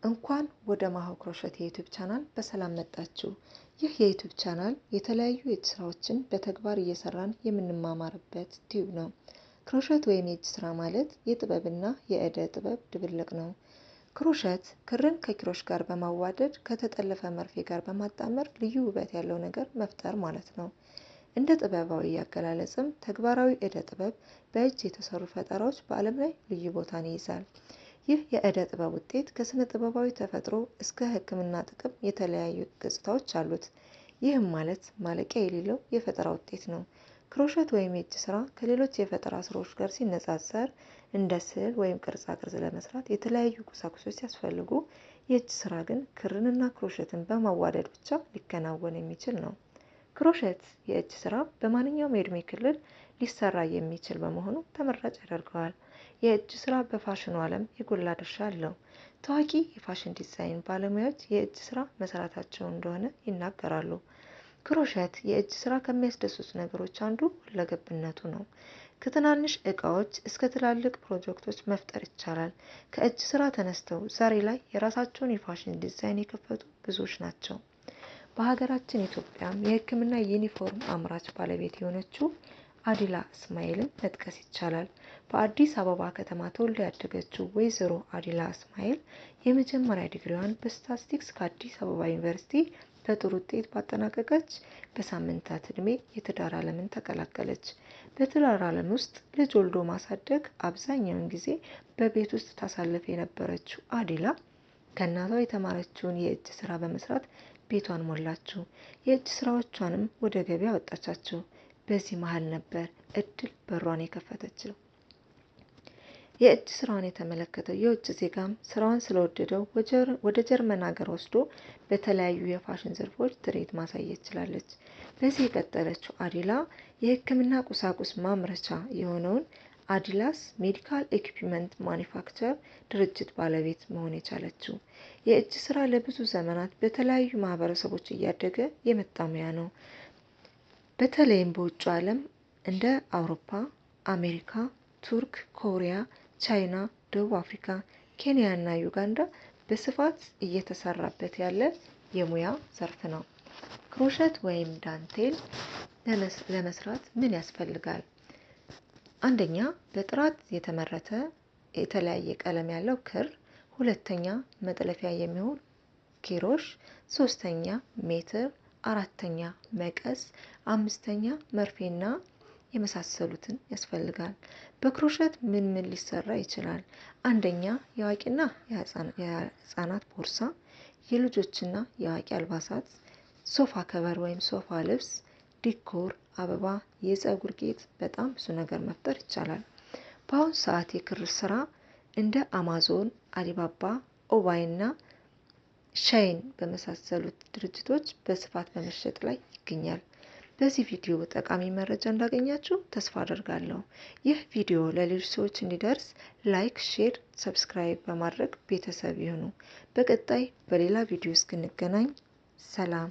እንኳን ወደ ማሆ ክሮሼት የዩቲዩብ ቻናል በሰላም መጣችሁ። ይህ የዩቲዩብ ቻናል የተለያዩ የእጅ ስራዎችን በተግባር እየሰራን የምንማማርበት ቲዩብ ነው። ክሮሼት ወይም የእጅ ስራ ማለት የጥበብና የእደ ጥበብ ድብልቅ ነው። ክሮሼት ክርን ከኪሮሽ ጋር በማዋደድ ከተጠለፈ መርፌ ጋር በማጣመር ልዩ ውበት ያለው ነገር መፍጠር ማለት ነው። እንደ ጥበባዊ አገላለጽም ተግባራዊ እደ ጥበብ በእጅ የተሰሩ ፈጠራዎች በዓለም ላይ ልዩ ቦታን ይይዛል። ይህ የእደ ጥበብ ውጤት ከስነ ጥበባዊ ተፈጥሮ እስከ ሕክምና ጥቅም የተለያዩ ገጽታዎች አሉት። ይህም ማለት ማለቂያ የሌለው የፈጠራ ውጤት ነው። ክሮሼት ወይም የእጅ ስራ ከሌሎች የፈጠራ ስራዎች ጋር ሲነጻጸር እንደ ስዕል ወይም ቅርጻ ቅርጽ ለመስራት የተለያዩ ቁሳቁሶች ሲያስፈልጉ፣ የእጅ ስራ ግን ክርንና ክሮሼትን በማዋደድ ብቻ ሊከናወን የሚችል ነው። ክሮሼት የእጅ ስራ በማንኛውም የእድሜ ክልል ሊሰራ የሚችል በመሆኑ ተመራጭ ያደርገዋል። የእጅ ስራ በፋሽኑ ዓለም የጎላ ድርሻ አለው። ታዋቂ የፋሽን ዲዛይን ባለሙያዎች የእጅ ስራ መሰረታቸው እንደሆነ ይናገራሉ። ክሮሼት የእጅ ስራ ከሚያስደስቱ ነገሮች አንዱ ሁለገብነቱ ነው። ከትናንሽ እቃዎች እስከ ትላልቅ ፕሮጀክቶች መፍጠር ይቻላል። ከእጅ ስራ ተነስተው ዛሬ ላይ የራሳቸውን የፋሽን ዲዛይን የከፈቱ ብዙዎች ናቸው። በሀገራችን ኢትዮጵያም የሕክምና ዩኒፎርም አምራች ባለቤት የሆነችው አዲላ እስማኤልን መጥቀስ ይቻላል። በአዲስ አበባ ከተማ ተወልዳ ያደገችው ወይዘሮ አዲላ እስማኤል የመጀመሪያ ዲግሪዋን በስታቲስቲክስ ከአዲስ አበባ ዩኒቨርሲቲ በጥሩ ውጤት ባጠናቀቀች በሳምንታት ዕድሜ የትዳር ዓለምን ተቀላቀለች። በትዳር ዓለም ውስጥ ልጅ ወልዶ ማሳደግ አብዛኛውን ጊዜ በቤት ውስጥ ታሳልፍ የነበረችው አዲላ ከእናቷ የተማረችውን የእጅ ስራ በመስራት ቤቷን ሞላችው። የእጅ ስራዎቿንም ወደ ገበያ አወጣቻቸው። በዚህ መሀል ነበር እድል በሯን የከፈተችው። የእጅ ስራውን የተመለከተው የውጭ ዜጋም ስራውን ስለወደደው ወደ ጀርመን ሀገር ወስዶ በተለያዩ የፋሽን ዘርፎች ትርኢት ማሳየት ችላለች። በዚህ የቀጠለችው አዲላ የሕክምና ቁሳቁስ ማምረቻ የሆነውን አዲላስ ሜዲካል ኢኩዊፕመንት ማኒፋክቸር ድርጅት ባለቤት መሆን የቻለችው። የእጅ ስራ ለብዙ ዘመናት በተለያዩ ማህበረሰቦች እያደገ የመጣ ሙያ ነው። በተለይም በውጭ ዓለም እንደ አውሮፓ፣ አሜሪካ፣ ቱርክ፣ ኮሪያ፣ ቻይና፣ ደቡብ አፍሪካ፣ ኬንያ እና ዩጋንዳ በስፋት እየተሰራበት ያለ የሙያ ዘርፍ ነው። ክሮሼት ወይም ዳንቴል ለመስራት ምን ያስፈልጋል? አንደኛ በጥራት የተመረተ የተለያየ ቀለም ያለው ክር፣ ሁለተኛ መጥለፊያ የሚሆን ኪሮሽ፣ ሶስተኛ ሜትር፣ አራተኛ መቀስ፣ አምስተኛ መርፌና የመሳሰሉትን ያስፈልጋል። በክሮሼት ምን ሊሰራ ይችላል? አንደኛ የአዋቂና የህፃናት ቦርሳ፣ የልጆችና የአዋቂ አልባሳት፣ ሶፋ ከቨር ወይም ሶፋ ልብስ፣ ዲኮር፣ አበባ፣ የፀጉር ጌጥ፣ በጣም ብዙ ነገር መፍጠር ይቻላል። በአሁኑ ሰዓት የክር ስራ እንደ አማዞን፣ አሊባባ፣ ኦባይና ሻይን በመሳሰሉት ድርጅቶች በስፋት በመሸጥ ላይ ይገኛል። በዚህ ቪዲዮ ጠቃሚ መረጃ እንዳገኛችሁ ተስፋ አደርጋለሁ። ይህ ቪዲዮ ለሌሎች ሰዎች እንዲደርስ ላይክ፣ ሼር፣ ሰብስክራይብ በማድረግ ቤተሰብ ይሁኑ። በቀጣይ በሌላ ቪዲዮ እስክንገናኝ ሰላም።